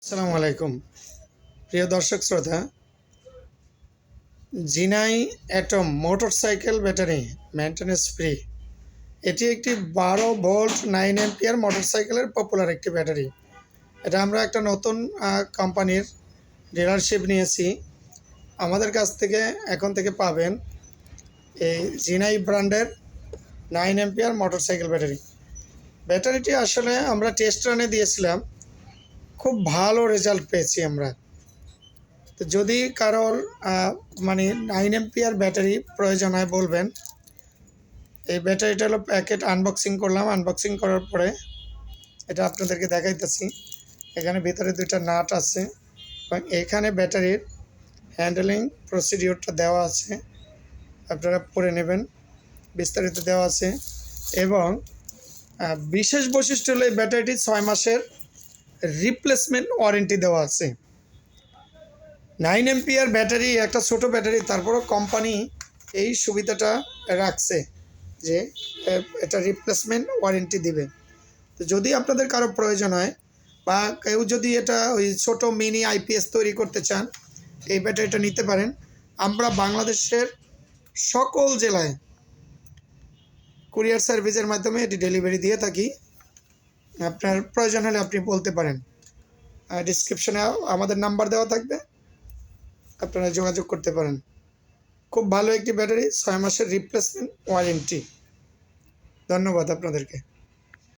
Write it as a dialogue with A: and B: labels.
A: আসসালামু আলাইকুম প্রিয় দর্শক শ্রোতা। Jinai atom motorcycle battery maintenance free. এটি একটি 12 ভোল্ট 9 অ্যাম্পিয়ার মোটরসাইকেলের পপুলার একটি ব্যাটারি। এটা আমরা একটা নতুন কোম্পানির ডিলারশিপ নিয়েছি। আমাদের কাছ থেকে এখন থেকে পাবেন এই জিনাই ব্র্যান্ডের 9 অ্যাম্পিয়ার মোটরসাইকেল ব্যাটারি। ব্যাটারিটি আসলে আমরা টেস্ট রানে দিয়েছিলাম, খুব ভালো রেজাল্ট পেয়েছি আমরা। তো যদি কারোর মানে 9 অ্যাম্পিয়ার ব্যাটারি প্রয়োজন হয় বলবেন। এই ব্যাটারিটা হলো প্যাকেট আনবক্সিং করলাম। আনবক্সিং করার পরে এটা আপনাদেরকে দেখাইতেছি। এখানে ভিতরে দুইটা নাট আছে এবং এখানে ব্যাটারির হ্যান্ডেলিং প্রসিডিওরটা দেওয়া আছে, আপনারা পড়ে নেবেন, বিস্তারিত দেওয়া আছে। এবং বিশেষ বৈশিষ্ট্য হলো এই ব্যাটারিটি 6 মাসের রিপ্লেসমেন্ট ওয়ারেন্টি দেওয়া আছে। 9 অ্যাম্পিয়ার ব্যাটারি একটা ছোট ব্যাটারি, তারপরও কোম্পানি এই সুবিধাটা রাখছে যে এটা রিপ্লেসমেন্ট ওয়ারেন্টি দিবে। তো যদি আপনাদের কারো প্রয়োজন হয় বা কেউ যদি এটা ওই ছোট মিনি আইপিএস তৈরি করতে চান, এই ব্যাটারিটা নিতে পারেন। আমরা বাংলাদেশের সকল জেলায় কুরিয়ার সার্ভিসের মাধ্যমে এটি ডেলিভারি দিয়ে থাকি। আপনার প্রয়োজন হলে আপনি বলতে পারেন। ডিসক্রিপশনে আমাদের নাম্বার দেওয়া থাকবে, আপনারা যোগাযোগ করতে পারেন। খুব ভালো একটি ব্যাটারি, 6 মাসের রিপ্লেসমেন্ট ওয়ারেন্টি। ধন্যবাদ আপনাদেরকে।